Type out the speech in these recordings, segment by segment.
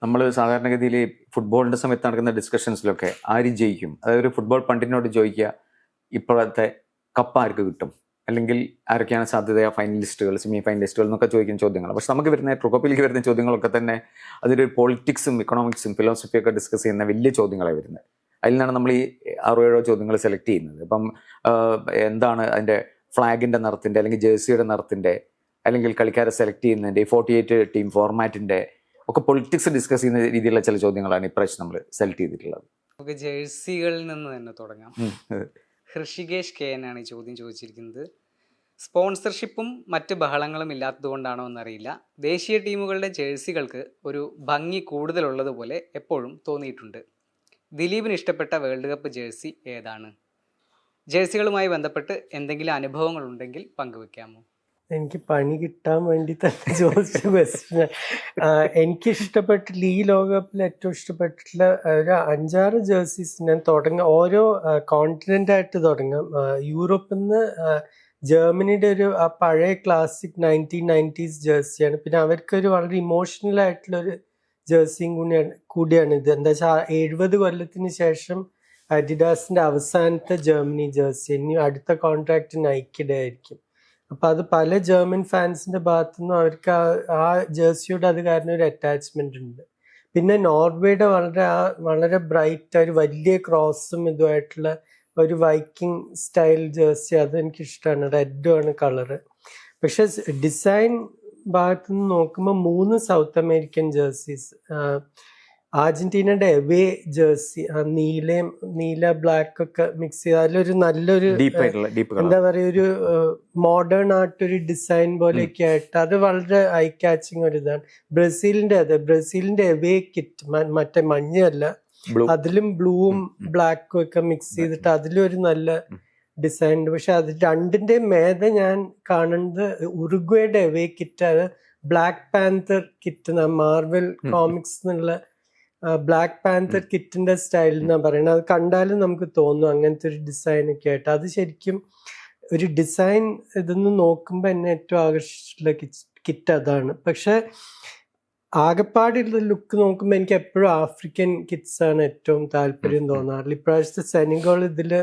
നമ്മൾ സാധാരണഗതിയിൽ ഫുട്ബോളിൻ്റെ സമയത്ത് നടക്കുന്ന ഡിസ്കഷൻസിലൊക്കെ ആര് ജയിക്കും, അതായത് ഒരു ഫുട്ബോൾ പണ്ഡിറ്റിനോട് ചോദിക്കുക ഇപ്പോഴത്തെ കപ്പ് ആർക്ക് കിട്ടും, അല്ലെങ്കിൽ ആരൊക്കെയാണ് സാധ്യതയാ ഫൈനലിസ്റ്റുകൾ, സെമി ഫൈനലിസ്റ്റുകൾ എന്നൊക്കെ ചോദിക്കുന്ന ചോദ്യങ്ങൾ. പക്ഷെ നമുക്ക് വരുന്ന ട്രോക്കോപ്പിലേക്ക് വരുന്ന ചോദ്യങ്ങളൊക്കെ തന്നെ അതിൽ പൊളിറ്റിക്സും ഇക്കണോമിക്സും ഫിലോസഫിയൊക്കെ ഡിസ്കസ് ചെയ്യുന്ന വലിയ ചോദ്യങ്ങളാണ് വരുന്നത്. അതിൽ നിന്നാണ് നമ്മൾ ഈ 6-7 ചോദ്യങ്ങൾ സെലക്ട് ചെയ്യുന്നത്. ഇപ്പം എന്താണ് അതിൻ്റെ ഫ്ലാഗിൻ്റെ നിറത്തിൻ്റെ അല്ലെങ്കിൽ ജേഴ്സിയുടെ നിറത്തിൻ്റെ അല്ലെങ്കിൽ കളിക്കാരെ സെലക്ട് ചെയ്യുന്നതിൻ്റെ 48 ടീം ഫോർമാറ്റിൻ്റെ ഒക്കെ പൊളിറ്റിക്സ് ഡിസ്കസ് ചെയ്യുന്ന രീതിയിലുള്ള ചില ചോദ്യങ്ങളാണ് ഇപ്രാവശ്യം നമ്മൾ സെലക്ട് ചെയ്തിട്ടുള്ളത്. നമുക്ക് ജേഴ്സികളിൽ നിന്ന് തന്നെ തുടങ്ങാം. ഹൃഷികേഷ് കെ ആണ് ഈ ചോദ്യം ചോദിച്ചിരിക്കുന്നത്. സ്പോൺസർഷിപ്പും മറ്റ് ബഹളങ്ങളും ഇല്ലാത്തതുകൊണ്ടാണോ എന്നറിയില്ല, ദേശീയ ടീമുകളുടെ ജേഴ്സികൾക്ക് ഒരു ഭംഗി കൂടുതലുള്ളതുപോലെ എപ്പോഴും തോന്നിയിട്ടുണ്ട്. ദിലീപിന് ഇഷ്ടപ്പെട്ട വേൾഡ് കപ്പ് ജേഴ്സി ഏതാണ്? ജേഴ്സികളുമായി ബന്ധപ്പെട്ട് എന്തെങ്കിലും അനുഭവങ്ങൾ ഉണ്ടെങ്കിൽ പങ്കുവെക്കാമോ? എനിക്ക് പണി കിട്ടാൻ വേണ്ടി തന്നെ ചോദിച്ച ക്വസ്റ്റ്യൻ. എനിക്ക് ഇഷ്ടപ്പെട്ടില്ല, ഈ ലോകകപ്പിൽ ഏറ്റവും ഇഷ്ടപ്പെട്ടിട്ടുള്ള ഒരു 5-6 ജേഴ്സീസ് ഞാൻ തുടങ്ങാം. ഓരോ കോണ്ടിനെന്റ് ആയിട്ട് തുടങ്ങാം. യൂറോപ്പിൽ നിന്ന് ജർമ്മനിയുടെ ഒരു പഴയ ക്ലാസിക് 1990s ജേഴ്സിയാണ്. പിന്നെ അവർക്കൊരു വളരെ ഇമോഷണൽ ആയിട്ടുള്ളൊരു ജേഴ്സിയും കൂടിയാണ് ഇത്. എന്താ വെച്ചാൽ 70 കൊല്ലത്തിന് ശേഷം അഡിഡാസിന്റെ അവസാനത്തെ ജർമ്മനി ജേഴ്സി. ഇനി അടുത്ത കോൺട്രാക്ട് നൈക്കിയുടെ ആയിരിക്കും. അപ്പൊ അത് പല ജർമ്മൻ ഫാൻസിന്റെ ഭാഗത്തുനിന്നും അവർക്ക് ആ ജേഴ്സിയോട് അത് കാരണം ഒരു അറ്റാച്ച്മെന്റ് ഉണ്ട്. പിന്നെ നോർവേയുടെ വളരെ ബ്രൈറ്റ് ഒരു വലിയ ക്രോസും ഇതുമായിട്ടുള്ള ഒരു വൈക്കിംഗ് സ്റ്റൈൽ ജേഴ്സി, അത് എനിക്കിഷ്ടമാണ്. റെഡും ആണ് കളറ്. പക്ഷെ ഡിസൈൻ ഭാഗത്തുനിന്ന് നോക്കുമ്പോൾ 3 സൗത്ത് അമേരിക്കൻ ജേഴ്സീസ്, അർജന്റീനയുടെ എവേ ജേഴ്സി, നീല ബ്ലാക്ക് ഒക്കെ മിക്സ് ചെയ്ത് അതിലൊരു നല്ലൊരു എന്താ പറയുക, ഒരു മോഡേൺ ആയിട്ടൊരു ഡിസൈൻ പോലെയൊക്കെ ആയിട്ട് അത് വളരെ ഐ കാച്ചിങ് ഒരു ഇതാണ്. ബ്രസീലിന്റെ എവേ കിറ്റ് മറ്റേ മഞ്ഞല്ല, അതിലും ബ്ലൂവും ബ്ലാക്കും ഒക്കെ മിക്സ് ചെയ്തിട്ട് അതിലൊരു നല്ല ഡിസൈൻ ഉണ്ട്. പക്ഷെ അത് രണ്ടിന്റെ മേധ ഞാൻ കാണുന്നത് ഉറുഗ്വേയുടെ എവേ കിറ്റ്, അത് Black Panther kit, Marvel comics എന്നുള്ള ബ്ലാക്ക് പാന്തർ കിറ്റിന്റെ സ്റ്റൈൽ എന്നാ പറയുന്നത്. അത് കണ്ടാലും നമുക്ക് തോന്നും അങ്ങനത്തെ ഒരു ഡിസൈൻ ഒക്കെ ആയിട്ട്. അത് ശരിക്കും ഒരു ഡിസൈൻ ഇതൊന്ന് നോക്കുമ്പോൾ എന്നെ ഏറ്റവും ആകർഷിച്ചിട്ടുള്ള കിറ്റ് അതാണ്. പക്ഷെ ആകെപ്പാടുള്ള ലുക്ക് നോക്കുമ്പോൾ എനിക്ക് എപ്പോഴും ആഫ്രിക്കൻ കിറ്റ്സ് ആണ് ഏറ്റവും താല്പര്യം തോന്നാറില്ല. ഇപ്രാവശ്യത്തെ സെനിഗോൾ ഇതില്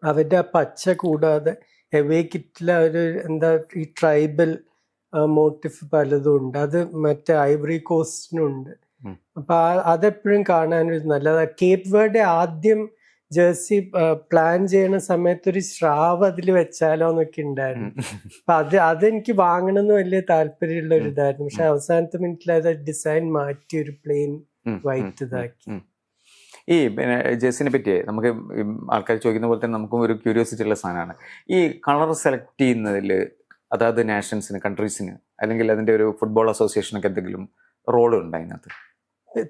അവരുടെ പച്ച കൂടാതെ എവേ കിറ്റില് ഒരു എന്താ ഈ ട്രൈബൽ മോട്ടിഫ് പലതും ഉണ്ട്. അത് മറ്റേ ഐവറി കോസ്റ്റിനുണ്ട്. അപ്പൊ അതെപ്പോഴും കാണാനൊരു നല്ലതാണ്. കേപ്പ് വേർഡ് ആദ്യം ജേഴ്സി പ്ലാൻ ചെയ്യുന്ന സമയത്ത് ഒരു സ്രാവ് അതിൽ വെച്ചാലോ എന്നൊക്കെ ഉണ്ടായിരുന്നു. അപ്പൊ അതെനിക്ക് വാങ്ങണമെന്ന് വലിയ താല്പര്യമുള്ള ഒരു ഇതായിരുന്നു. പക്ഷെ അവസാനത്തെ മിനിറ്റിൽ അത് ഡിസൈൻ മാറ്റി ഒരു പ്ലെയിൻ വൈറ്റ് ഇതാക്കി. ഈ പിന്നെ ജേഴ്സിനെ പറ്റി നമുക്ക് ആൾക്കാർ ചോദിക്കുന്ന പോലെ തന്നെ നമുക്കും ഒരു ക്യൂരിയോസിറ്റി ഉള്ള സാധനമാണ് ഈ കളർ സെലക്ട് ചെയ്യുന്നതിൽ. അതായത് നാഷൻസിന്, കൺട്രീസിന്, അല്ലെങ്കിൽ അതിന്റെ ഒരു ഫുട്ബോൾ അസോസിയേഷനൊക്കെ എന്തെങ്കിലും റോൾ ഉണ്ട് അതിനകത്ത്?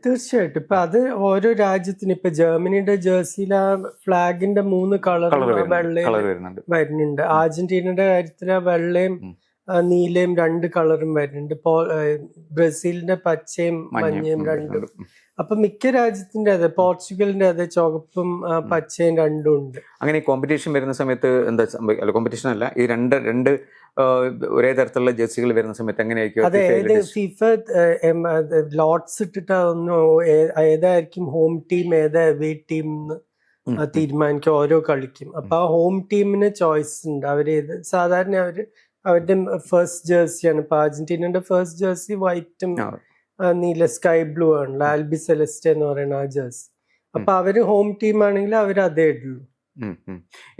തീർച്ചയായിട്ടും. ഇപ്പൊ അത് ഓരോ രാജ്യത്തിന്, ഇപ്പൊ ജർമ്മനിയുടെ ജേഴ്സിയിൽ ആ ഫ്ലാഗിന്റെ 3 കളർ വെള്ളയും വരുന്നുണ്ട്. അർജന്റീനയുടെ കാര്യത്തിൽ വെള്ളയും നീലയും 2 കളറും വരുന്നുണ്ട്. ബ്രസീലിന്റെ പച്ചയും മഞ്ഞയും 2. അപ്പൊ മിക്ക രാജ്യത്തിന്റെ അതെ, പോർച്ചുഗലിന്റെ അതെ ചുവപ്പും പച്ചയും 2 ഉണ്ട്. അങ്ങനെ കോമ്പറ്റീഷൻ വരുന്ന സമയത്ത് എന്താ സംഭവിക്കുക? കോമ്പറ്റീഷൻ അല്ല, ഈ രണ്ട് ഒരേ തരത്തിലുള്ള ജേഴ്സികൾ വരുന്ന സമയത്ത് എങ്ങനെയായിരിക്കും? അതെ, ഫിഫ ലോട്ട്സ് ഇട്ടിട്ട് അതൊന്നും ഏതായിരിക്കും ഹോം ടീം ഏതാ അവേ ടീം എന്ന് തീരുമാനിക്കും ഓരോ കളിക്കും. അപ്പൊ ആ ഹോം ടീമിന് ചോയ്സ് ഉണ്ട്. സാധാരണ അവരുടെ ഫസ്റ്റ് ജേഴ്സിയാണ്. ഇപ്പൊ അർജന്റീനയുടെ ഫസ്റ്റ് ജേഴ്സി വൈറ്റും നീല സ്കൈ ബ്ലൂ ആണല്ലോ, ആൽബി സെലസ്റ്റെ എന്ന് പറയുന്ന ആ ജേഴ്സി. അപ്പൊ അവര് ഹോം ടീം ആണെങ്കിൽ അവർ അതേ ഇടുള്ളൂ.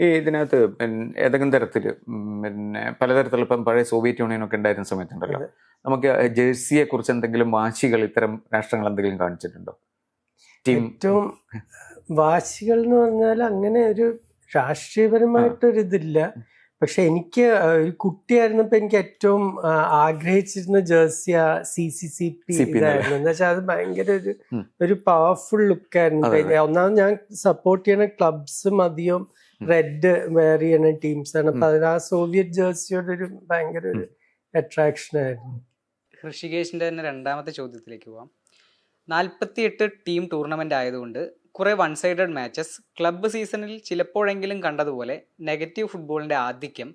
ഈ ഇതിനകത്ത് ഏതെങ്കിലും തരത്തില് പിന്നെ പലതരത്തിലുള്ള ഇപ്പം പഴയ സോവിയറ്റ് യൂണിയൻ ഒക്കെ ഉണ്ടായിരുന്ന സമയത്തുണ്ടല്ലോ, നമുക്ക് ജേഴ്സിയെ കുറിച്ച് എന്തെങ്കിലും വാശികൾ ഇത്തരം രാഷ്ട്രങ്ങൾ എന്തെങ്കിലും കാണിച്ചിട്ടുണ്ടോ? ഏറ്റവും വാശികൾ എന്ന് പറഞ്ഞാൽ അങ്ങനെ ഒരു രാഷ്ട്രീയപരമായിട്ടൊരിതില്ല. പക്ഷെ എനിക്ക് ഒരു കുട്ടിയായിരുന്നപ്പോ എനിക്ക് ഏറ്റവും ആഗ്രഹിച്ചിരുന്ന ജേഴ്സി CCCP ഇതായിരുന്നു. എന്താ വെച്ചാൽ അത് ഭയങ്കര ഒരു പവർഫുൾ ലുക്കായിരുന്നു. ഒന്നാമത് ഞാൻ സപ്പോർട്ട് ചെയ്യണ ക്ലബ്സും അധികം റെഡ് വെയർ ചെയ്യണ ടീംസാണ്. അപ്പൊ അതിന് ആ സോവിയറ്റ് ജേഴ്സിയോട് ഒരു ഭയങ്കര ഒരു അട്രാക്ഷൻ ആയിരുന്നു. ഹൃഷികേഷിന്റെ തന്നെ രണ്ടാമത്തെ ചോദ്യത്തിലേക്ക് പോവാം. 48 ടീം ടൂർണമെന്റ് ആയതുകൊണ്ട് കുറെ വൺ സൈഡഡ് മാച്ചസ് ക്ലബ്ബ് സീസണിൽ ചിലപ്പോഴെങ്കിലും കണ്ടതുപോലെ നെഗറ്റീവ് ഫുട്ബോളിൻ്റെ ആധിക്യം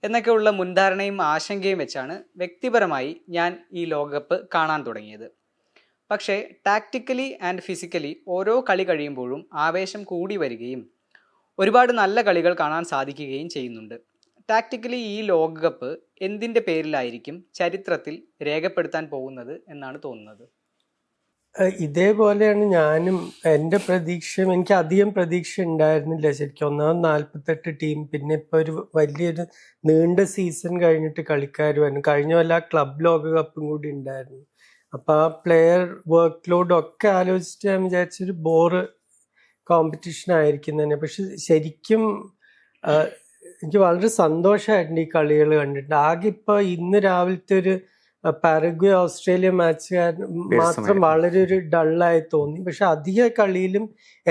എന്നൊക്കെയുള്ള മുൻധാരണയും ആശങ്കയും വെച്ചാണ് വ്യക്തിപരമായി ഞാൻ ഈ ലോകകപ്പ് കാണാൻ തുടങ്ങിയത്. പക്ഷേ ടാക്റ്റിക്കലി ആൻഡ് ഫിസിക്കലി ഓരോ കളി കഴിയുമ്പോഴും ആവേശം കൂടി വരികയും ഒരുപാട് നല്ല കളികൾ കാണാൻ സാധിക്കുകയും ചെയ്യുന്നുണ്ട്. ടാക്റ്റിക്കലി ഈ ലോകകപ്പ് എന്തിൻ്റെ പേരിലായിരിക്കും ചരിത്രത്തിൽ രേഖപ്പെടുത്താൻ പോകുന്നത് എന്നാണ് തോന്നുന്നത്? ഇതേപോലെയാണ് ഞാനും എൻ്റെ പ്രതീക്ഷയും. എനിക്ക് അധികം പ്രതീക്ഷ ഉണ്ടായിരുന്നില്ല ശരിക്കും. ഒന്നാമത് 48 ടീം, പിന്നെ ഇപ്പോൾ ഒരു വലിയൊരു നീണ്ട സീസൺ കഴിഞ്ഞിട്ട് കളിക്കാർ വന്നു. കഴിഞ്ഞ കൊല്ലം ആ ക്ലബ് ലോകകപ്പും കൂടി ഉണ്ടായിരുന്നു. അപ്പോൾ ആ പ്ലെയർ വർക്ക് ലോഡ് ഒക്കെ ആലോചിച്ചിട്ട് ഞാൻ വിചാരിച്ചൊരു ബോറ് കോമ്പറ്റീഷൻ ആയിരിക്കും തന്നെ. പക്ഷെ ശരിക്കും എനിക്ക് വളരെ സന്തോഷമായിട്ടുണ്ട് ഈ കളികൾ കണ്ടിട്ട്. ആകെ ഇപ്പോൾ ഇന്ന് രാവിലത്തെ ഒരു പാരഗ്വേ ഓസ്ട്രേലിയ മാച്ച് മാത്രം വളരെ ഒരു ഡള്ളായി തോന്നി. പക്ഷെ അധിക കളിയിലും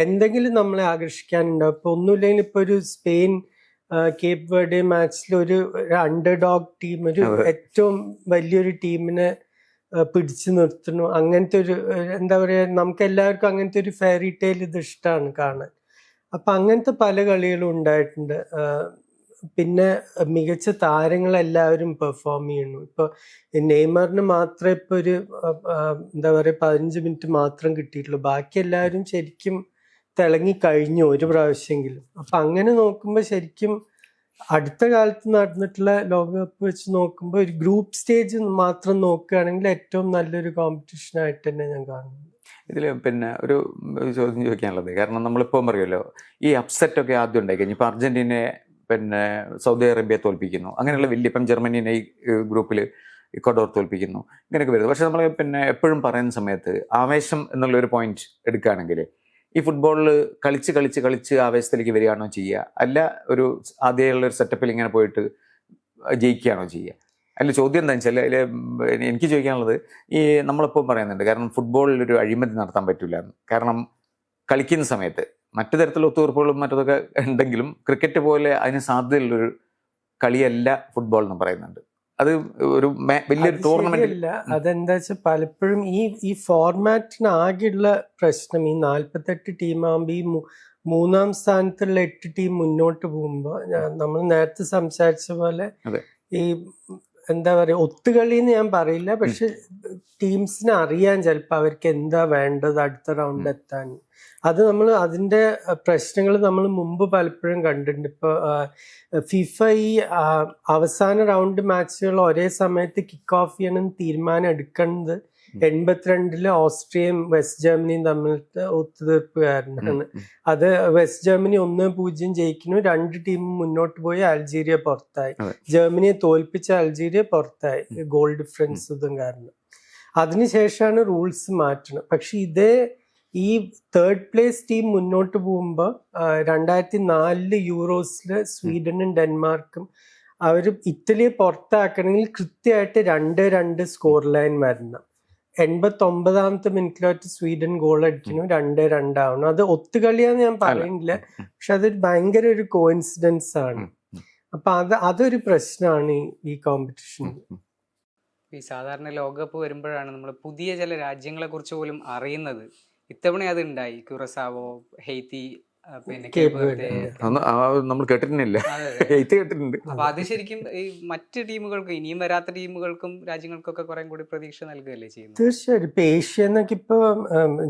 എന്തെങ്കിലും നമ്മളെ ആകർഷിക്കാനുണ്ടാവും. ഇപ്പൊ ഒന്നുമില്ലെങ്കിൽ ഇപ്പൊ ഒരു സ്പെയിൻ കേപ്പ് വെർഡെ മാച്ചിൽ ഒരു അണ്ടർഡോഗ് ടീം, ഒരു ഏറ്റവും വലിയൊരു ടീമിനെ പിടിച്ചു നിർത്തുന്നു. അങ്ങനത്തെ ഒരു എന്താ പറയാ, നമുക്ക് എല്ലാവർക്കും അങ്ങനത്തെ ഒരു ഫെയറി ടെയിൽ ഇത് ഇഷ്ടമാണ് കാണാൻ. അപ്പൊ അങ്ങനത്തെ പല കളികളും ഉണ്ടായിട്ടുണ്ട്. പിന്നെ മികച്ച താരങ്ങളെല്ലാവരും പെർഫോം ചെയ്യുന്നു. ഇപ്പൊ നെയ്മറിന് മാത്രമേ ഇപ്പൊ ഒരു എന്താ പറയാ 15 മിനിറ്റ് മാത്രം കിട്ടിയിട്ടുള്ളൂ. ബാക്കി എല്ലാവരും ശരിക്കും തിളങ്ങി കഴിഞ്ഞു ഒരു പ്രാവശ്യമെങ്കിലും. അപ്പൊ അങ്ങനെ നോക്കുമ്പോൾ ശരിക്കും അടുത്ത കാലത്ത് നടന്നിട്ടുള്ള ലോകകപ്പ് വെച്ച് നോക്കുമ്പോൾ ഒരു ഗ്രൂപ്പ് സ്റ്റേജ് മാത്രം നോക്കുകയാണെങ്കിൽ ഏറ്റവും നല്ലൊരു കോമ്പറ്റീഷൻ ആയിട്ട് തന്നെ ഞാൻ കാണുന്നു. ഇതിൽ പിന്നെ ഒരു ചോദ്യം ചോദിക്കാനുള്ളത്, കാരണം നമ്മളിപ്പോൾ പറയുമല്ലോ ഈ അപ്സെറ്റ് ഒക്കെ ആദ്യം ഉണ്ടായി കഴിഞ്ഞു. ഇപ്പം അർജന്റീനയെ പിന്നെ സൗദി അറേബ്യ തോൽപ്പിക്കുന്നു, അങ്ങനെയുള്ള വലിയ, ഇപ്പം ജർമ്മനീനെ ഈ ഗ്രൂപ്പിൽ ഇക്വഡോർ തോൽപ്പിക്കുന്നു, ഇങ്ങനെയൊക്കെ വരുന്നത്. പക്ഷെ നമ്മൾ പിന്നെ എപ്പോഴും പറയുന്ന സമയത്ത് ആവേശം എന്നുള്ളൊരു പോയിന്റ് എടുക്കുകയാണെങ്കിൽ ഈ ഫുട്ബോളിൽ കളിച്ച് ആവേശത്തിലേക്ക് വരികയാണോ ചെയ്യുക, അല്ല ഒരു ആദ്യമുള്ളൊരു സെറ്റപ്പിൽ ഇങ്ങനെ പോയിട്ട് ജയിക്കുകയാണോ ചെയ്യുക? അല്ല, ചോദ്യം എന്താ വെച്ചാൽ അതിൽ എനിക്ക് ചോദിക്കാനുള്ളത്, ഈ നമ്മളിപ്പോൾ പറയുന്നുണ്ട് കാരണം ഫുട്ബോളിലൊരു അഴിമതി നടത്താൻ പറ്റില്ല എന്ന്. കാരണം കളിക്കുന്ന സമയത്ത് മറ്റു തരത്തിലുള്ള ഒത്തുതീർപ്പുകളും മറ്റതൊക്കെ ഉണ്ടെങ്കിലും ക്രിക്കറ്റ് പോലെ അതിന് സാധ്യതയുള്ളൊരു കളിയല്ല ഫുട്ബോൾ എന്ന് പറയുന്നുണ്ട്. അത് ഒരു വലിയൊരു ടൂർണമെന്റ്. അതെന്താ വെച്ചാൽ പലപ്പോഴും ഈ ഫോർമാറ്റിന് ആകെയുള്ള പ്രശ്നം, ഈ 48 ടീമാകുമ്പോൾ ഈ മൂന്നാം സ്ഥാനത്തുള്ള 8 ടീം മുന്നോട്ട് പോകുമ്പോൾ നമ്മൾ നേരത്തെ സംസാരിച്ച പോലെ ഈ എന്താ പറയുക, ഒത്തുകളിന്ന് ഞാൻ പറയില്ല, പക്ഷെ ടീംസിന് അറിയാൻ ചിലപ്പോൾ അവർക്ക് എന്താ വേണ്ടത് അടുത്ത റൗണ്ട് എത്താൻ. അത് നമ്മൾ അതിൻ്റെ പ്രശ്നങ്ങൾ നമ്മൾ മുമ്പ് പലപ്പോഴും കണ്ടിട്ടുണ്ട്. ഇപ്പോൾ ഫിഫ ഈ അവസാന റൗണ്ട് മാച്ചുകൾ ഒരേ സമയത്ത് കിക്ക് ഓഫ് ചെയ്യണം തീരുമാനം എടുക്കുന്നത് 82 ഓസ്ട്രിയയും വെസ്റ്റ് ജർമ്മനിയും തമ്മിലത്തെ ഒത്തുതീർപ്പ് കാരണമാണ്. അത് വെസ്റ്റ് ജർമ്മനി 1-0 ജയിക്കുന്നു, 2 ടീമും മുന്നോട്ട് പോയി അൾജീരിയ പുറത്തായി. ജർമ്മനിയെ തോൽപ്പിച്ച അൾജീരിയ പുറത്തായി ഗോൾ ഡിഫറൻസ് ഇതും കാരണം. അതിനുശേഷമാണ് റൂൾസ് മാറ്റണം. പക്ഷെ ഈ തേർഡ് പ്ലേസ് ടീം മുന്നോട്ട് പോകുമ്പോൾ 2004 യൂറോസിൽ സ്വീഡനും ഡെൻമാർക്കും അവർ ഇറ്റലിയെ പുറത്താക്കണമെങ്കിൽ കൃത്യമായിട്ട് 2-2 സ്കോർ ലൈൻ വരണം. 89ാമത്തെ മിനിറ്റിലോട്ട് സ്വീഡൻ ഗോൾ അടിക്കുന്നു, 2-2 ആവണം. അത് ഒത്തുകളിയാന്ന് ഞാൻ പറയുന്നില്ല, പക്ഷെ അതൊരു ഭയങ്കര ഒരു കോയിൻസിഡൻസ് ആണ്. അപ്പൊ അതൊരു പ്രശ്നമാണ് ഈ കോമ്പറ്റീഷൻ. ഈ സാധാരണ ലോകകപ്പ് വരുമ്പോഴാണ് നമ്മൾ പുതിയ ചില രാജ്യങ്ങളെ കുറിച്ച് പോലും അറിയുന്നത്. ഇത്തവണ അത് ഉണ്ടായി, ക്യുറസാവോ, ഹെയ്ത്തി, പിന്നെ നമ്മൾ കേട്ടിട്ടില്ല. അപ്പൊ അത് ശരിക്കും ഈ മറ്റ് ടീമുകൾക്കും ഇനിയും വരാത്ത ടീമുകൾക്കും രാജ്യങ്ങൾക്കൊക്കെ കുറെ കൂടി പ്രതീക്ഷ നൽകുകയല്ലേ ചെയ്യുന്നത്? തീർച്ചയായിട്ടും. ഇപ്പൊ ഏഷ്യ എന്നൊക്കെ ഇപ്പൊ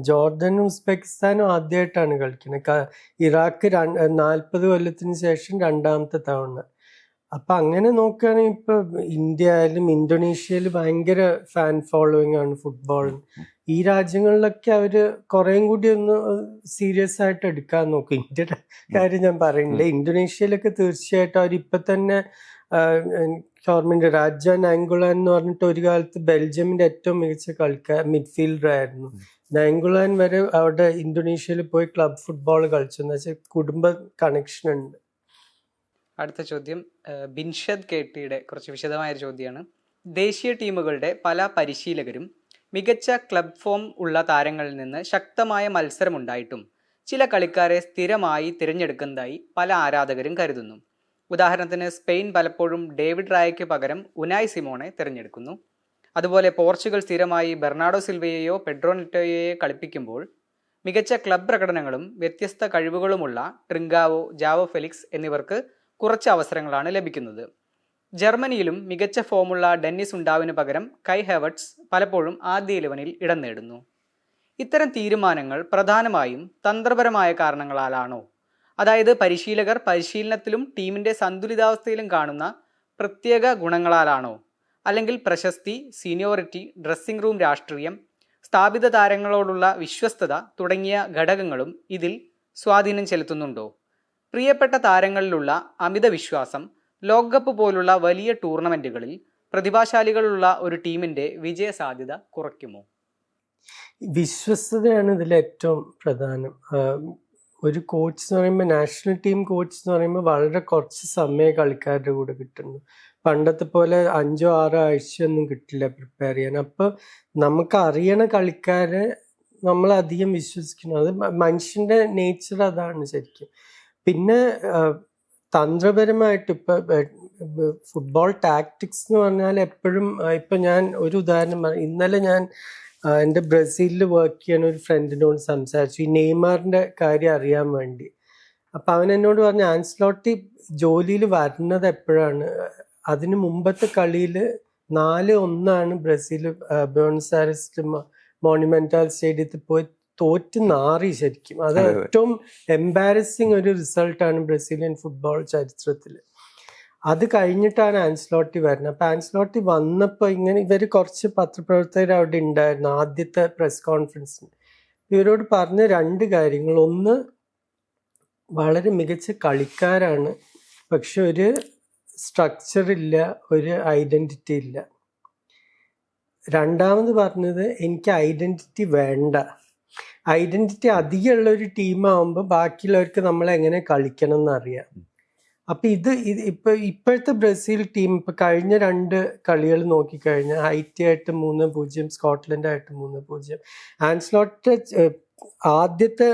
ജോർഡനും ഉസ്ബെക്കിസ്ഥാനും ആദ്യമായിട്ടാണ് കളിക്കുന്നത്. ഇറാഖ് 40 കൊല്ലത്തിന് ശേഷം 2ാമത്തെ തവണ. അപ്പൊ അങ്ങനെ നോക്കുകയാണെങ്കിൽ ഇപ്പൊ ഇന്ത്യ ആയാലും ഇന്തോനേഷ്യയിൽ ഭയങ്കര ഫാൻ ഫോളോയിങ് ആണ് ഫുട്ബോളിന്. ഈ രാജ്യങ്ങളിലൊക്കെ അവര് കുറേയും കൂടി ഒന്ന് സീരിയസ് ആയിട്ട് എടുക്കാൻ നോക്കും. ഇന്ത്യയുടെ കാര്യം ഞാൻ പറയുന്നില്ല. ഇന്തോനേഷ്യയിലൊക്കെ തീർച്ചയായിട്ടും അവരിപ്പൊ തന്നെ ഗവൺമെന്റ് രാജ നാംഗുലാൻ എന്ന് പറഞ്ഞിട്ട് ഒരു കാലത്ത് ബെൽജിയമിന്റെ ഏറ്റവും മികച്ച മിഡ്ഫീൽഡർ ആയിരുന്നു. നാംഗുലാൻ വരെ അവിടെ ഇന്തോനേഷ്യയിൽ പോയി ക്ലബ് ഫുട്ബോൾ കളിച്ചു. എന്ന് വെച്ചാൽ കുടുംബ കണക്ഷൻ ഉണ്ട്. അടുത്ത ചോദ്യം ബിൻഷദ് കേട്ടിയുടെ കുറച്ച് വിശദമായൊരു ചോദ്യമാണ്. ദേശീയ ടീമുകളുടെ പല പരിശീലകരും മികച്ച ക്ലബ് ഫോം ഉള്ള താരങ്ങളിൽ നിന്ന് ശക്തമായ മത്സരമുണ്ടായിട്ടും ചില കളിക്കാരെ സ്ഥിരമായി തിരഞ്ഞെടുക്കുന്നതായി പല ആരാധകരും കരുതുന്നു. ഉദാഹരണത്തിന് സ്പെയിൻ പലപ്പോഴും ഡേവിഡ് റായയ്ക്ക് പകരം ഉനായ് സിമോണെ തിരഞ്ഞെടുക്കുന്നു. അതുപോലെ പോർച്ചുഗൽ സ്ഥിരമായി ബെർണാഡോ സിൽവയെയോ പെഡ്രോ നെറ്റോയെയോ കളിപ്പിക്കുമ്പോൾ മികച്ച ക്ലബ് പ്രകടനങ്ങളും വ്യത്യസ്ത കഴിവുകളുമുള്ള ട്രിങ്കാവോ, ജാവോ ഫെലിക്സ് എന്നിവർക്ക് കുറച്ച് അവസരങ്ങളാണ് ലഭിക്കുന്നത്. ജർമ്മനിയിലും മികച്ച ഫോമുള്ള ഡെന്നിസ് ഉണ്ടാവിന് പകരം കൈ ഹെവർട്സ് പലപ്പോഴും ആദ്യ 11-ൽ ഇടം നേടുന്നു. ഇത്തരം തീരുമാനങ്ങൾ പ്രധാനമായും തന്ത്രപരമായ കാരണങ്ങളാലാണോ? അതായത് പരിശീലകർ പരിശീലനത്തിലും ടീമിൻ്റെ സന്തുലിതാവസ്ഥയിലും കാണുന്ന പ്രത്യേക ഗുണങ്ങളാലാണോ? അല്ലെങ്കിൽ പ്രശസ്തി, സീനിയോറിറ്റി, ഡ്രസ്സിംഗ് റൂം രാഷ്ട്രീയം, സ്ഥാപിത താരങ്ങളോടുള്ള വിശ്വസ്തത തുടങ്ങിയ ഘടകങ്ങളും ഇതിൽ സ്വാധീനം ചെലുത്തുന്നുണ്ടോ? പ്രിയപ്പെട്ട താരങ്ങളിലുള്ള അമിത വിശ്വാസം ലോകകപ്പ് പോലുള്ള വലിയ ടൂർണമെൻറ്റുകളിൽ പ്രതിഭാശാലികളുള്ള ഒരു ടീമിൻ്റെ വിജയ സാധ്യത കുറയ്ക്കുമോ? വിശ്വസ്തതയാണ് ഇതിൽ ഏറ്റവും പ്രധാനം. ഒരു കോച്ച് എന്ന് പറയുമ്പോൾ, നാഷണൽ ടീം കോച്ച് എന്ന് പറയുമ്പോൾ വളരെ കുറച്ച് സമയം കളിക്കാരുടെ കൂടെ കിട്ടുന്നു. പണ്ടത്തെ പോലെ 5-6 ആഴ്ചയൊന്നും കിട്ടില്ല പ്രിപ്പയർ ചെയ്യാൻ. അപ്പോൾ നമുക്ക് അറിയണ കളിക്കാരെ നമ്മൾ അധികം വിശ്വസിക്കുന്നു. അത് മനുഷ്യൻ്റെ നേച്ചർ അതാണ് ശരിക്കും. പിന്നെ തന്ത്രപരമായിട്ട് ഫുട്ബോൾ ടാക്ടിക്സ് എന്ന് പറഞ്ഞാൽ എപ്പോഴും, ഇപ്പം ഞാൻ ഒരു ഉദാഹരണം പറയാം. ഇന്നലെ ഞാൻ എൻ്റെ ബ്രസീലിൽ വർക്ക് ചെയ്യുന്ന ഒരു ഫ്രണ്ടിനോട് സംസാരിച്ചു, ഈ നെയ്മറിൻ്റെ കാര്യം അറിയാൻ വേണ്ടി. അപ്പം അവൻ എന്നോട് പറഞ്ഞു, ആൻസ്ലോട്ടി ജോലിയിൽ വരുന്നത് എപ്പോഴാണ്, അതിന് മുമ്പത്തെ കളിയിൽ 4-1 ബ്രസീൽ ബ്യൂണസ് ആയർസിൽ മോണിമെന്റൽ സ്റ്റേഡിയത്തിൽ പോയി തോറ്റ് നാറി ശരിക്കും. അത് ഏറ്റവും എംബാരസിങ് ഒരു റിസൾട്ടാണ് ബ്രസീലിയൻ ഫുട്ബോൾ ചരിത്രത്തിൽ. അത് കഴിഞ്ഞിട്ടാണ് ആൻസ്ലോട്ടി വരുന്നത്. അപ്പം ആൻസ്ലോട്ടി വന്നപ്പോൾ ഇങ്ങനെ ഇവർ കുറച്ച് പത്രപ്രവർത്തകർ അവിടെ ഉണ്ടായിരുന്നു ആദ്യത്തെ പ്രസ് കോൺഫറൻസിന്. ഇവരോട് പറഞ്ഞ 2 കാര്യങ്ങൾ. ഒന്ന്, വളരെ മികച്ച കളിക്കാരാണ്, പക്ഷെ ഒരു സ്ട്രക്ചർ ഇല്ല, ഒരു ഐഡൻറ്റിറ്റി ഇല്ല. രണ്ടാമത് പറഞ്ഞത്, എനിക്ക് ഐഡൻറ്റിറ്റി വേണ്ട. ഐഡൻറ്റിറ്റി അധികമുള്ള ഒരു ടീമാകുമ്പോൾ ബാക്കിയുള്ളവർക്ക് നമ്മളെങ്ങനെ കളിക്കണം എന്നറിയാം. അപ്പം ഇപ്പോഴത്തെ ബ്രസീൽ ടീം ഇപ്പം കഴിഞ്ഞ 2 കളികൾ നോക്കിക്കഴിഞ്ഞാൽ ഹൈറ്റി ആയിട്ട് 3-0, സ്കോട്ട്ലൻഡ് ആയിട്ട് 3-0. ആൻസ്ലോട്ട് ആദ്യത്തെ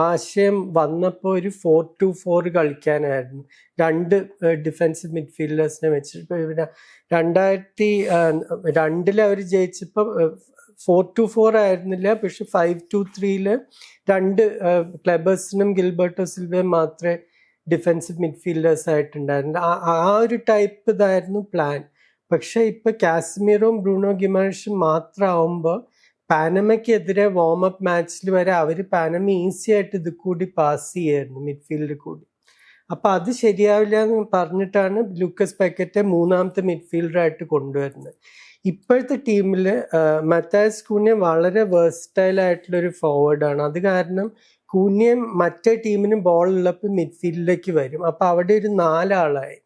ആശയം വന്നപ്പോൾ ഒരു 4-2-4 കളിക്കാനായിരുന്നു, 2 ഡിഫൻസീവ് മിഡ്ഫീൽഡേഴ്സിനെ വെച്ചിട്ട്. 2002 അവർ ജയിച്ചപ്പോൾ 4-2-4 ആയിരുന്നില്ല, പക്ഷെ 5-2-3 2 ക്ലെബേഴ്സിനും ഗിൽബർട്ടോ സിൽവയും മാത്രമേ ഡിഫൻസീവ് മിഡ്ഫീൽഡേഴ്സ് ആയിട്ടുണ്ടായിരുന്നു. ആ ഒരു ടൈപ്പ് ഇതായിരുന്നു പ്ലാൻ. പക്ഷെ ഇപ്പൊ കാസ്മീറും ബ്രൂണോ ഗിമാരഷും മാത്രമാവുമ്പോൾ പാനമയ്ക്കെതിരെ വാമപ്പ് മാച്ചിൽ വരെ അവർ പാനമ ഈസി ആയിട്ട് ഇത് കൂടി പാസ് ചെയ്യായിരുന്നു മിഡ്ഫീൽഡിൽ കൂടി. അപ്പൊ അത് ശരിയാവില്ല എന്ന് പറഞ്ഞിട്ടാണ് ലൂക്കസ് പാക്കറ്റെ 3ാമത്തെ മിഡ്ഫീൽഡറായിട്ട് കൊണ്ടുവരുന്നത്. ഇപ്പോഴത്തെ ടീമിൽ മത്തായസ് കൂന്യ വളരെ വേഴ്സ്റ്റൈൽ ആയിട്ടുള്ളൊരു ഫോർവേഡാണ്. അത് കാരണം കൂന്യം മറ്റേ ടീമിന് ബോൾ ഉള്ളപ്പോൾ മിഡ്ഫീൽഡിലേക്ക് വരും. അപ്പം അവിടെ ഒരു 4 ആളായി.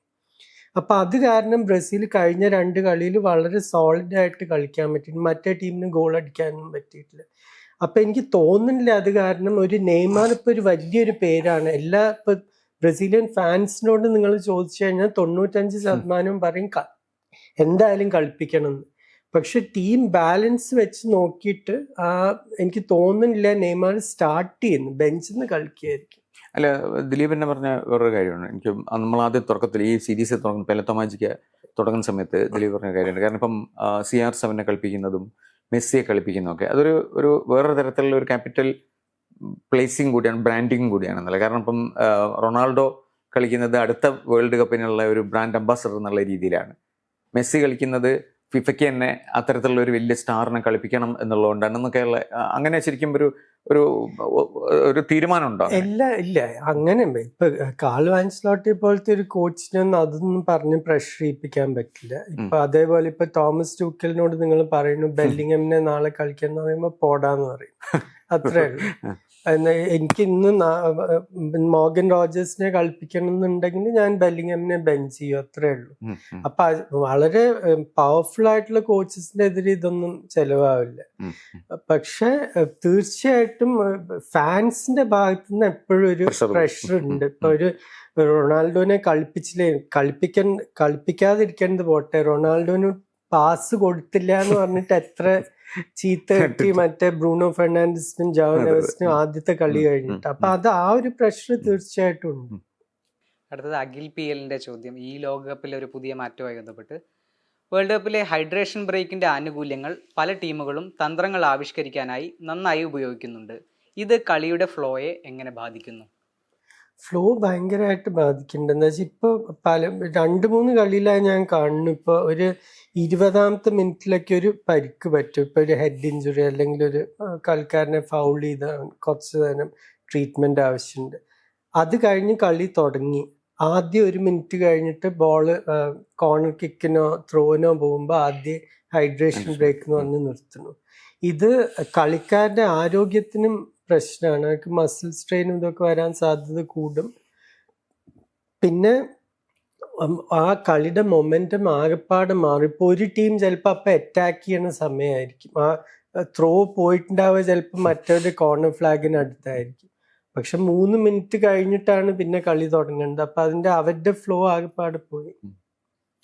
അപ്പം അത് കാരണം ബ്രസീൽ കഴിഞ്ഞ 2 കളിയിൽ വളരെ സോളിഡായിട്ട് കളിക്കാൻ പറ്റി, മറ്റേ ടീമിന് ഗോൾ അടിക്കാനൊന്നും പറ്റിയിട്ടില്ല. അപ്പം എനിക്ക് തോന്നുന്നില്ല അത് കാരണം ഒരു നെയ്മർ ഇപ്പോൾ ഒരു വലിയൊരു പേരാണ്. ഇപ്പം ബ്രസീലിയൻ ഫാൻസിനോട് നിങ്ങൾ ചോദിച്ചു കഴിഞ്ഞാൽ 95% പറയും എന്തായാലും കളിപ്പിക്കണം എന്ന്. പക്ഷെ ടീം ബാലൻസ് വെച്ച് നോക്കിയിട്ട് എനിക്ക് തോന്നുന്നില്ല നെയ്മർ സ്റ്റാർട്ട് ചെയ്യുന്നു, ബെഞ്ചിൽ നിന്ന് കളിക്കുകയായിരിക്കും. അല്ല, ദിലീപ് തന്നെ പറഞ്ഞ വേറൊരു കാര്യമാണ്. എനിക്ക് നമ്മൾ ആദ്യം തുടക്കത്തിൽ ഈ സീരീസ് തുടങ്ങുന്ന പെലത്തോമാജിക്ക് തുടങ്ങുന്ന സമയത്ത് ദിലീപ് പറഞ്ഞ കാര്യമാണ്. കാരണം ഇപ്പം CR7 കളിപ്പിക്കുന്നതും മെസ്സിയെ കളിപ്പിക്കുന്നതൊക്കെ അതൊരു വേറൊരു തരത്തിലുള്ള ഒരു ക്യാപിറ്റൽ പ്ലേസിങ് കൂടിയാണ്, ബ്രാൻഡിങ് കൂടിയാണെന്നല്ല. കാരണം ഇപ്പം റൊണാൾഡോ കളിക്കുന്നത് അടുത്ത വേൾഡ് കപ്പിനുള്ള ഒരു ബ്രാൻഡ് അംബാസഡർ എന്നുള്ള രീതിയിലാണ്. മെസ്സി കളിക്കുന്നത് ഫിഫയ്ക്ക് തന്നെ അത്തരത്തിലുള്ള ഒരു വലിയ സ്റ്റാറിനെ കളിപ്പിക്കണം എന്നുള്ളതുകൊണ്ടാണ് എന്നൊക്കെയുള്ള, അങ്ങനെ ശരിക്കും ഒരു തീരുമാനം ഉണ്ടോ? ഇല്ല അങ്ങനെ ഇപ്പൊ കാർലോ ആൻസലോട്ടി പോലത്തെ ഒരു കോച്ചിനൊന്നും അതൊന്നും പറഞ്ഞ് പ്രഷർ ചെയ്യിപ്പിക്കാൻ പറ്റില്ല. ഇപ്പൊ അതേപോലെ ഇപ്പൊ തോമസ് ടൂക്കലിനോട് നിങ്ങൾ പറയുന്നു ബെല്ലിംഗമിനെ നാളെ കളിക്കാൻ എന്ന് പറയുമ്പോൾ പോടാന്ന് പറയും, അത്രേ ഉള്ളൂ. എനിക്ക് ഇന്ന് മോർഗൻ റോജേഴ്സിനെ കളിപ്പിക്കണം എന്നുണ്ടെങ്കിൽ ഞാൻ ബെല്ലിംഗമിനെ ബെഞ്ച് ചെയ്യും, അത്രേ ഉള്ളൂ. അപ്പൊ വളരെ പവർഫുൾ ആയിട്ടുള്ള കോച്ചസിന്റെ എതിരെ ഇതൊന്നും ചെലവാവില്ല. പക്ഷെ തീർച്ചയായിട്ടും ഫാൻസിന്റെ ഭാഗത്തു നിന്ന് എപ്പോഴും ഒരു പ്രഷർ ഉണ്ട്. ഇപ്പൊ ഒരു റൊണാൾഡോനെ കളിപ്പിക്കാതിരിക്കേണ്ടത് പോട്ടെ, റൊണാൾഡോന് പാസ് കൊടുത്തില്ല എന്ന് പറഞ്ഞിട്ട് എത്ര ചീത്ത കിട്ടി മറ്റേ ബ്രൂണോ ഫെർണാണ്ടസിനും ജാവോ നെവസിനും ആദ്യത്തെ കളി കഴിഞ്ഞിട്ട്. അപ്പൊ അത് ആ ഒരു പ്രഷർ തീർച്ചയായിട്ടും ഉണ്ട്. അടുത്തത് അഖിൽ PL ചോദ്യം. ഈ ലോകകപ്പിലെ ഒരു പുതിയ മാറ്റവുമായി ബന്ധപ്പെട്ട് വേൾഡ് കപ്പിലെ ഹൈഡ്രേഷൻ ബ്രേക്കിന്റെ ആനുകൂല്യങ്ങൾ പല ടീമുകളും തന്ത്രങ്ങൾ ആവിഷ്കരിക്കാനായി നന്നായി ഉപയോഗിക്കുന്നുണ്ട്. ഇത് കളിയുടെ ഫ്ലോയെ എങ്ങനെ ബാധിക്കുന്നു? ഫ്ലോ ഭയങ്കരമായിട്ട് ബാധിക്കുന്നുണ്ട്. എന്താ വെച്ചാൽ ഇപ്പോൾ 2-3 കളിയിലായി ഞാൻ കാണുന്നു, ഇപ്പോൾ ഒരു 20ാമത്തെ മിനിറ്റിലൊക്കെ ഒരു പരിക്ക് പറ്റും. ഇപ്പോൾ ഒരു ഹെഡ് ഇഞ്ചുറി അല്ലെങ്കിൽ ഒരു കളിക്കാരനെ ഫൗൾ ചെയ്ത് കുറച്ച് നേരം ട്രീറ്റ്മെൻറ്റ് ആവശ്യമുണ്ട്. അത് കഴിഞ്ഞ് കളി തുടങ്ങി, ആദ്യം 1 മിനിറ്റ് കഴിഞ്ഞിട്ട് ബോള് കോർണർ കിക്കിനോ ത്രോനോ പോകുമ്പോൾ ആദ്യം ഹൈഡ്രേഷൻ ബ്രേക്ക് എന്ന് പറഞ്ഞ് നിർത്തുന്നു. ഇത് കളിക്കാരുടെ ആരോഗ്യത്തിനും പ്രശ്നമാണ്. അവർക്ക് മസിൽ സ്ട്രെയിനും ഇതൊക്കെ വരാൻ സാധ്യത കൂടും. പിന്നെ ആ കളിയുടെ മൊമെൻറ്റം ആകെപ്പാടെ മാറും. ഇപ്പോൾ ഒരു ടീം ചിലപ്പോൾ അപ്പം അറ്റാക്ക് ചെയ്യണ സമയമായിരിക്കും, ആ ത്രോ പോയിട്ടുണ്ടാവുക ചിലപ്പോൾ മറ്റൊരു കോർണർ ഫ്ലാഗിന് അടുത്തായിരിക്കും. പക്ഷെ 3 മിനിറ്റ് കഴിഞ്ഞിട്ടാണ് പിന്നെ കളി തുടങ്ങേണ്ടത്. അപ്പം അവരുടെ ഫ്ലോ ആകെപ്പാടെ പോയി.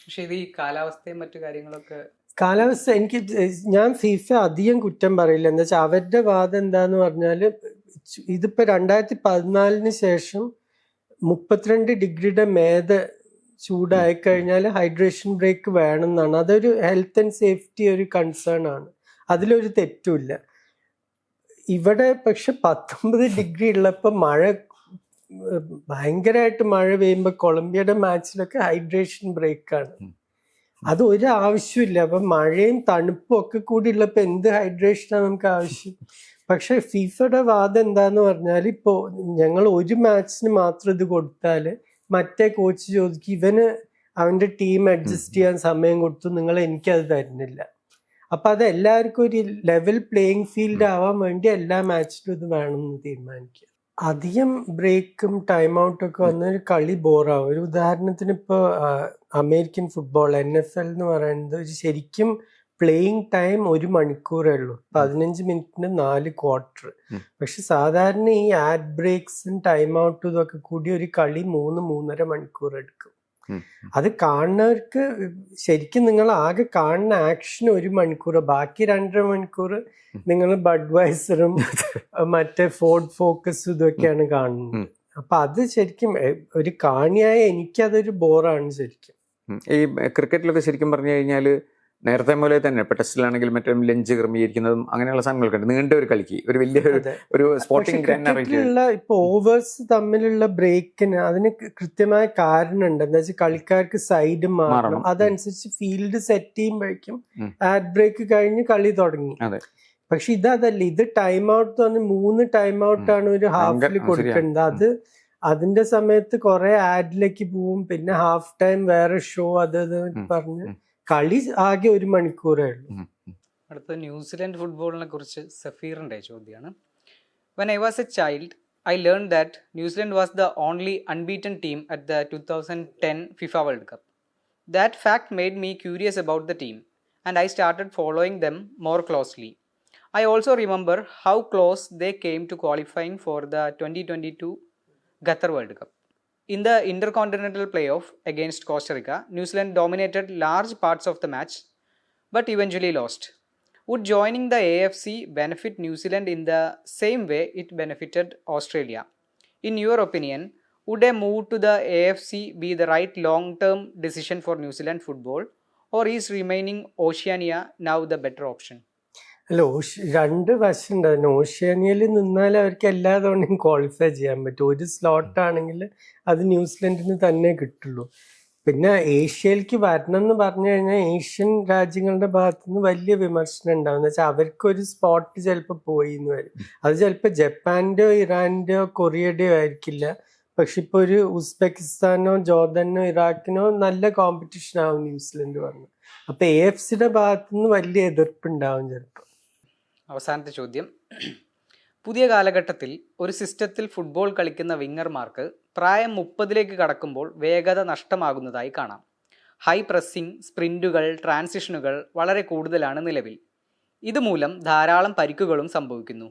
പക്ഷെ ഇത് ഈ കാലാവസ്ഥയും മറ്റു കാര്യങ്ങളൊക്കെ കാലാവസ്ഥ ഞാൻ ഫിഫ അധികം കുറ്റം പറയില്ല. എന്താ വെച്ചാൽ അവരുടെ വാദം എന്താന്ന് പറഞ്ഞാൽ, ഇതിപ്പോൾ 2014 ശേഷം 32 ഡിഗ്രിയുടെ മേലെ ചൂടായി കഴിഞ്ഞാൽ ഹൈഡ്രേഷൻ ബ്രേക്ക് വേണം എന്നാണ്. അതൊരു ഹെൽത്ത് ആൻഡ് സേഫ്റ്റി ഒരു കൺസേൺ ആണ്, അതിലൊരു തെറ്റുമില്ല. ഇവിടെ പക്ഷെ 19 ഡിഗ്രി ഉള്ളപ്പോൾ ഭയങ്കരമായിട്ട് മഴ പെയ്യുമ്പോൾ കൊളംബിയയുടെ മാച്ചിലൊക്കെ ഹൈഡ്രേഷൻ ബ്രേക്കാണ്. അത് ഒരു ആവശ്യമില്ല. അപ്പം മഴയും തണുപ്പും ഒക്കെ കൂടി ഉള്ളപ്പോൾ എന്ത് ഹൈഡ്രേഷനാണ് നമുക്ക് ആവശ്യം? പക്ഷെ ഫിഫയുടെ വാദം എന്താന്ന് പറഞ്ഞാൽ, ഇപ്പോൾ ഞങ്ങൾ ഒരു മാച്ചിന് മാത്രം ഇത് കൊടുത്താൽ മറ്റേ കോച്ച് ചോദിക്കും, ഇവന് അവൻ്റെ ടീം അഡ്ജസ്റ്റ് ചെയ്യാൻ സമയം കൊടുത്തു, നിങ്ങൾ എനിക്കത് തരുന്നില്ല. അപ്പം അത് എല്ലാവർക്കും ഒരു ലെവൽ പ്ലേയിങ് ഫീൽഡ് ആവാൻ വേണ്ടി എല്ലാ മാച്ചിലും ഇത് വേണമെന്ന് തീരുമാനിക്കുക. അധികം ബ്രേക്കും ടൈം ഔട്ടും ഒക്കെ വന്നൊരു കളി ബോറാവും. ഒരു ഉദാഹരണത്തിന് ഇപ്പോൾ അമേരിക്കൻ ഫുട്ബോൾ NFL എന്ന് പറയുന്നത് ശരിക്കും പ്ലേയിങ് ടൈം 1 മണിക്കൂറേ ഉള്ളൂ, 15 മിനിറ്റിന് 4 ക്വാർട്ടർ. പക്ഷെ സാധാരണ ഈ ആഡ് ബ്രേക്സും ടൈം ഔട്ടും ഇതൊക്കെ കൂടി ഒരു കളി 3-3.5 മണിക്കൂർ എടുക്കും. അത് കാണുന്നവർക്ക് ശരിക്കും നിങ്ങൾ ആകെ കാണുന്ന ആക്ഷൻ 1 മണിക്കൂർ, ബാക്കി 2.5 മണിക്കൂർ നിങ്ങൾ ബഡ്വൈസറും മറ്റേ ഫോർഡ് ഫോക്കസും ഇതൊക്കെയാണ് കാണുന്നത്. അപ്പൊ അത് ശരിക്കും ഒരു കാണിയായ എനിക്കതൊരു ബോറാണ് ശരിക്കും. ഈ ക്രിക്കറ്റിലൊക്കെ ശരിക്കും പറഞ്ഞു കഴിഞ്ഞാൽ നേരത്തെ പോലെ തന്നെ ഇപ്പൊ ടെസ്റ്റിലാണെങ്കിൽ മറ്റേ ലഞ്ച് ക്രമീകരിക്കുന്നതും അങ്ങനെയുള്ള സാധനങ്ങളൊക്കെ ഉണ്ട്. നീണ്ട ഒരു കളിക്ക് ഒരു വലിയ ഒരു സ്പോർട്ടിംഗ് ഇപ്പൊ ഓവേഴ്സ് തമ്മിലുള്ള ബ്രേക്കിന് അതിന് കൃത്യമായ കാരണം ഉണ്ട്. എന്താ വെച്ചാൽ കളിക്കാർക്ക് സൈഡ് മാറണം, അതനുസരിച്ച് ഫീൽഡ് സെറ്റ് ചെയ്യുമ്പോഴേക്കും ആഡ് ബ്രേക്ക് കഴിഞ്ഞ് കളി തുടങ്ങി. പക്ഷെ ഇതല്ല, ഇത് ടൈം ഔട്ട് തന്നെ 3 ടൈം ഔട്ടാണ് ഒരു ഹാഫിൽ കൊടുക്കേണ്ടത്. അതിന്റെ സമയത്ത് കുറെ ആഡിലേക്ക് പോവും, പിന്നെ ഹാഫ് ടൈം വേറെ ഷോ അത് പറഞ്ഞ് കളി ആകെ 1 മണിക്കൂറേ ഉള്ളൂ. അടുത്ത ന്യൂസിലൻഡ് ഫുട്ബോളിനെ കുറിച്ച് സഫീറിന്റെ ചോദ്യമാണ്. When I was a child, I learned that New Zealand was the only unbeaten team at the 2010 FIFA World Cup. That fact made me curious about the team, and I started following them more closely. I also remember how close they came to qualifying for the 2022 Qatar World Cup. In the intercontinental playoff against Costa Rica, New Zealand dominated large parts of the match but eventually lost. Would joining the AFC benefit New Zealand in the same way it benefited Australia? In your opinion, would a move to the AFC be the right long-term decision for New Zealand football, or is remaining Oceania now the better option? അല്ല, 2 വശം ഉണ്ടായിരുന്നു. ഓഷ്യാനിയയിൽ നിന്നാൽ അവർക്ക് എല്ലാ തവണയും qualify ചെയ്യാൻ പറ്റും. ഒരു സ്ലോട്ട് ആണെങ്കിൽ അത് ന്യൂസിലൻഡിന് തന്നെ കിട്ടുള്ളൂ. പിന്നെ ഏഷ്യയിലേക്ക് വരണം എന്ന് പറഞ്ഞു കഴിഞ്ഞാൽ ഏഷ്യൻ രാജ്യങ്ങളുടെ ഭാഗത്തുനിന്ന് വലിയ വിമർശനം ഉണ്ടാവും. എന്ന് വെച്ചാൽ അവർക്കൊരു സ്പോട്ട് ചിലപ്പോൾ പോയി എന്ന് വരും. അത് ചിലപ്പോൾ ജപ്പാൻ്റെയോ ഇറാൻ്റെയോ കൊറിയയുടെയോ ആയിരിക്കില്ല. പക്ഷെ ഇപ്പോൾ ഒരു ഉസ്ബെക്കിസ്ഥാനോ ജോർദനോ ഇറാഖിനോ നല്ല കോമ്പറ്റീഷൻ ആവും ന്യൂസിലൻഡ് പറഞ്ഞു. അപ്പോൾ AFCയുടെ ഭാഗത്തുനിന്ന് വലിയ എതിർപ്പുണ്ടാവും ചിലപ്പോൾ. അവസാനത്തെ ചോദ്യം. പുതിയ കാലഘട്ടത്തിൽ ഒരു സിസ്റ്റത്തിൽ ഫുട്ബോൾ കളിക്കുന്ന വിങ്ങർമാർക്ക് പ്രായം 30ലേക്ക് കടക്കുമ്പോൾ വേഗത നഷ്ടമാകുന്നതായി കാണാം. ഹൈ പ്രസ്സിംഗ്, സ്പ്രിൻറ്റുകൾ, ട്രാൻസിഷനുകൾ വളരെ കൂടുതലാണ് നിലവിൽ. ഇതുമൂലം ധാരാളം പരിക്കുകളും സംഭവിക്കുന്നു.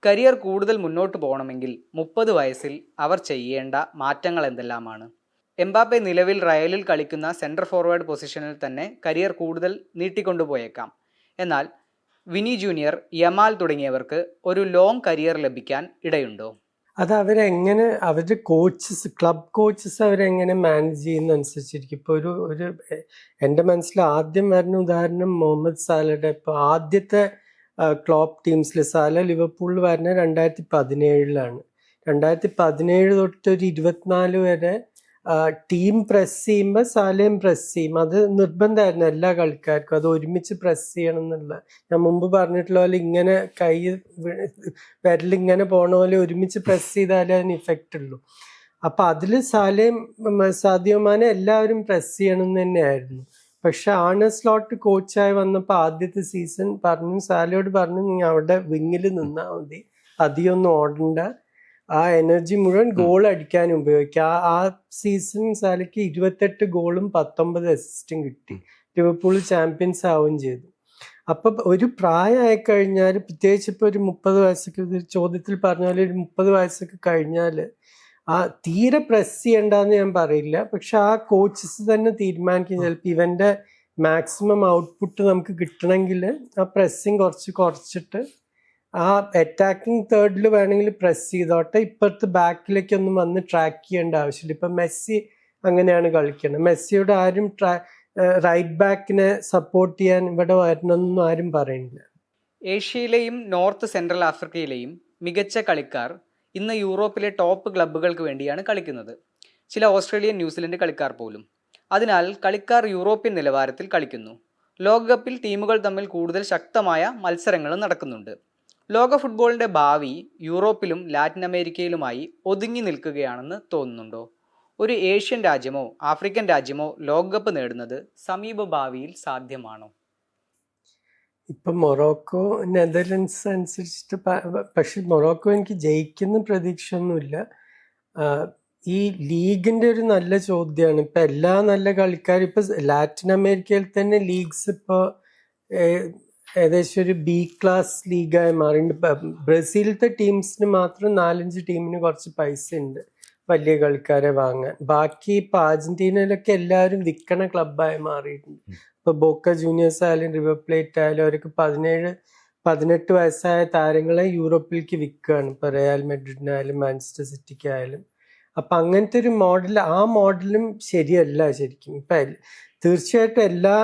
കരിയർ കൂടുതൽ മുന്നോട്ട് പോകണമെങ്കിൽ 30 വയസ്സിൽ അവർ ചെയ്യേണ്ട മാറ്റങ്ങൾ എന്തെല്ലാമാണ്? എംബാപ്പെ നിലവിൽ റയലിൽ കളിക്കുന്ന സെൻട്രൽ ഫോർവേഡ് പൊസിഷനിൽ തന്നെ കരിയർ കൂടുതൽ നീട്ടിക്കൊണ്ടുപോയേക്കാം. എന്നാൽ വിനി ജൂനിയർ, യമാൽ തുടങ്ങിയവർക്ക് ഒരു ലോങ് കരിയർ ലഭിക്കാൻ ഇടയുണ്ടോ? അത് അവരെങ്ങനെ അവരുടെ കോച്ചസ്, ക്ലബ് കോച്ചസ് അവരെങ്ങനെ മാനേജ് ചെയ്യുന്ന അനുസരിച്ചിരിക്കും. ഇപ്പോൾ ഒരു എൻ്റെ മനസ്സിൽ ആദ്യം വരുന്ന ഉദാഹരണം മുഹമ്മദ് സാലയുടെ. ഇപ്പോൾ ആദ്യത്തെ ക്ലോപ്പ് ടീംസിൽ സാല ലിവർപൂളിൽ വരുന്ന 2017-ലാണ്. 2017 തൊട്ട് ഒരു 24 വരെ ടീം പ്രസ് ചെയ്യുമ്പോൾ സാലേം പ്രസ് ചെയ്യും. അത് നിർബന്ധമായിരുന്നു എല്ലാ കളിക്കാർക്കും, അത് ഒരുമിച്ച് പ്രസ് ചെയ്യണം എന്നുള്ള. ഞാൻ മുമ്പ് പറഞ്ഞിട്ടുള്ള പോലെ ഇങ്ങനെ കൈ വിരലിങ്ങനെ പോണ പോലെ ഒരുമിച്ച് പ്രസ് ചെയ്താലേ അതിന് ഇഫക്റ്റ് ഉള്ളൂ. അപ്പൊ അതില് സാലേം സാദിയോ മാനെ എല്ലാവരും പ്രസ് ചെയ്യണം എന്ന് തന്നെയായിരുന്നു. പക്ഷെ ആർണെ സ്ലോട്ട് കോച്ചായി വന്നപ്പോൾ ആദ്യത്തെ സീസൺ പറഞ്ഞു, സാലയോട് പറഞ്ഞു, നീ അവിടെ വിങ്ങിൽ നിന്നാൽ മതി, അധികം ഒന്നും ഓടണ്ട, ആ എനർജി മുഴുവൻ ഗോൾ അടിക്കാൻ ഉപയോഗിക്കുക. ആ സീസൺ സാലയ്ക്ക് 28 ഗോളും 19 അസിസ്റ്റും കിട്ടി. ലിവർപൂൾ ചാമ്പ്യൻസ് ആവുകയും ചെയ്തു. അപ്പൊ ഒരു പ്രായമായി കഴിഞ്ഞാൽ, പ്രത്യേകിച്ച് ഇപ്പൊ ഒരു 30 വയസ്സൊക്കെ ചോദ്യത്തിൽ പറഞ്ഞ പോലെ ഒരു 30 വയസ്സൊക്കെ കഴിഞ്ഞാൽ തീരെ പ്രസ് ചെയ്യണ്ടെന്ന് ഞാൻ പറയില്ല. പക്ഷെ ആ കോച്ചസ് തന്നെ തീരുമാനിക്കും, ചിലപ്പോൾ ഇവന്റെ മാക്സിമം ഔട്ട്പുട്ട് നമുക്ക് കിട്ടണമെങ്കിൽ ആ പ്രസ്സിങ് കുറച്ചിട്ട് ആ അറ്റാക്കിംഗ് തേർഡിൽ വേണമെങ്കിൽ പ്രസ് ചെയ്തോട്ടെ, ഇപ്പുറത്ത് ബാക്കിലേക്കൊന്നും വന്ന് ട്രാക്ക് ചെയ്യേണ്ട ആവശ്യമില്ല. ഇപ്പൊ മെസ്സി അങ്ങനെയാണ് കളിക്കുന്നത്. മെസ്സിയോട് ആരും റൈറ്റ് ബാക്കിനെ സപ്പോർട്ട് ചെയ്യാൻ ഇവിടെ വരണമെന്നൊന്നും ആരും പറയുന്നില്ല. ഏഷ്യയിലെയും നോർത്ത് സെൻട്രൽ ആഫ്രിക്കയിലെയും മികച്ച കളിക്കാർ ഇന്ന് യൂറോപ്പിലെ ടോപ്പ് ക്ലബ്ബുകൾക്ക് വേണ്ടിയാണ് കളിക്കുന്നത്, ചില ഓസ്ട്രേലിയൻ ന്യൂസിലൻഡ് കളിക്കാർ പോലും. അതിനാൽ കളിക്കാർ യൂറോപ്യൻ നിലവാരത്തിൽ കളിക്കുന്നു. ലോകകപ്പിൽ ടീമുകൾ തമ്മിൽ കൂടുതൽ ശക്തമായ മത്സരങ്ങളും നടക്കുന്നുണ്ട്. ലോക ഫുട്ബോളിൻ്റെ ഭാവി യൂറോപ്പിലും ലാറ്റിൻ അമേരിക്കയിലുമായി ഒതുങ്ങി നിൽക്കുകയാണെന്ന് തോന്നുന്നുണ്ടോ? ഒരു ഏഷ്യൻ രാജ്യമോ ആഫ്രിക്കൻ രാജ്യമോ ലോകകപ്പ് നേടുന്നത് സമീപ ഭാവിയിൽ സാധ്യമാണോ? ഇപ്പൊ മൊറോക്കോ നെതർലൻഡ്സ് അനുസരിച്ചിട്ട്, പക്ഷെ മൊറോക്കോ എനിക്ക് ജയിക്കുന്ന പ്രതീക്ഷ ഒന്നുമില്ല. ഈ ലീഗിന്റെ ഒരു നല്ല ചോദ്യമാണ്. ഇപ്പൊ എല്ലാ നല്ല കളിക്കാരും ഇപ്പൊ ലാറ്റിൻ അമേരിക്കയിൽ തന്നെ ലീഗ്സ് ഇപ്പൊ ഏകദേശം ഒരു B ക്ലാസ് ലീഗായി മാറിയിട്ടുണ്ട്. ബ്രസീലിലത്തെ ടീംസിന് മാത്രം 4-5 ടീമിന് കുറച്ച് പൈസ ഉണ്ട് വലിയ കളിക്കാരെ വാങ്ങാൻ. ബാക്കി ഇപ്പൊ അർജന്റീനയിലൊക്കെ എല്ലാവരും വിൽക്കണ ക്ലബ്ബായി മാറിയിട്ടുണ്ട്. ഇപ്പൊ ബോക്ക ജൂനിയേഴ്സ് ആയാലും റിവർ പ്ലേറ്റ് ആയാലും അവർക്ക് 17-18 വയസ്സായ താരങ്ങളെ യൂറോപ്പിലേക്ക് വിൽക്കുകയാണ്. ഇപ്പൊ റയൽ മെഡ്രിഡിനായാലും മാഞ്ചസ്റ്റർ സിറ്റിക്കായാലും. അപ്പൊ അങ്ങനത്തെ ഒരു മോഡൽ, ആ മോഡലും ശരിയല്ല ശരിക്കും. ഇപ്പൊ തീർച്ചയായിട്ടും എല്ലാ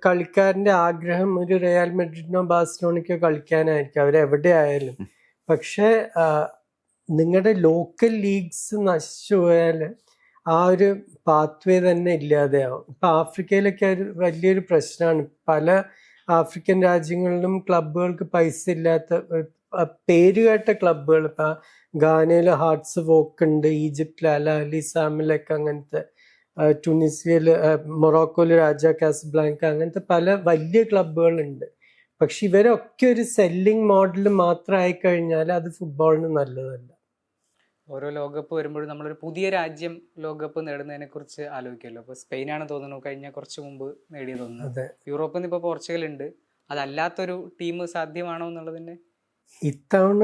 കളിക്കാരന്റെ ആഗ്രഹം ഒരു റയൽ മെഡ്രിഡിനോ ബാഴ്സലോണയ്ക്കോ കളിക്കാനായിരിക്കും, അവരെവിടെ ആയാലും. പക്ഷെ നിങ്ങളുടെ ലോക്കൽ ലീഗ്സ് നശിച്ചു പോയാൽ ആ ഒരു പാത്വേ തന്നെ ഇല്ലാതെയാവും. ഇപ്പൊ ആഫ്രിക്കയിലൊക്കെ ഒരു വലിയൊരു പ്രശ്നമാണ്. പല ആഫ്രിക്കൻ രാജ്യങ്ങളിലും ക്ലബുകൾക്ക് പൈസ ഇല്ലാത്ത പേരുകേട്ട ക്ലബുകൾ, ഇപ്പൊ ഗാനയില് ഹാർട്സ് വോക്ക് ഉണ്ട്, ഈജിപ്തിൽ അൽ അഹ്ലി സാമിലൊക്കെ, അങ്ങനത്തെ ട്യൂണീസിയയില് മൊറോക്കോയില് രാജ കാസബ്ലാങ്ക, അങ്ങനത്തെ പല വലിയ ക്ലബുകളുണ്ട്. പക്ഷെ ഇവരൊക്കെ ഒരു സെല്ലിംഗ് മോഡൽ മാത്രമായി കഴിഞ്ഞാൽ അത് ഫുട്ബോളിന് നല്ലതല്ല. ഓരോ ലോകകപ്പ് വരുമ്പോഴും നമ്മളൊരു പുതിയ രാജ്യം ലോകകപ്പ് നേടുന്നതിനെ കുറിച്ച് ആലോചിക്കുമല്ലോ. അപ്പോൾ സ്പെയിനാണ് തോന്നുന്നു കഴിഞ്ഞ കുറച്ച് മുമ്പ് നേടിയത് തോന്നുന്നു. അതെ, യൂറോപ്പിൽ നിന്ന് ഇപ്പോൾ പോർച്ചുഗൽ ഉണ്ട്. അതല്ലാത്തൊരു ടീം സാധ്യമാണോ എന്നുള്ളതിന് ഇത്തവണ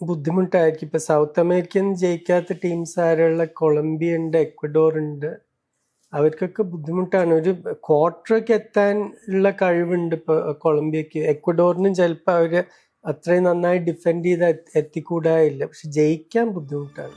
ബുദ്ധിമുട്ടായിരിക്കും. ഇപ്പൊ സൗത്ത് അമേരിക്കൻ ജയിക്കാത്ത ടീംസ് ആരുള്ള കൊളംബിയ ഉണ്ട്, എക്വഡോർ ഉണ്ട്. അവർക്കൊക്കെ ബുദ്ധിമുട്ടാണ്. ഒരു ക്വാർട്ടറൊക്കെ എത്താൻ ഉള്ള കഴിവുണ്ട് ഇപ്പൊ കൊളംബിയക്ക്. എക്വഡോറിനും ചിലപ്പോൾ അവര് അത്രയും നന്നായി ഡിഫെൻഡ് ചെയ്ത് എത്തിക്കൂടായില്ല. പക്ഷെ ജയിക്കാൻ ബുദ്ധിമുട്ടാണ്.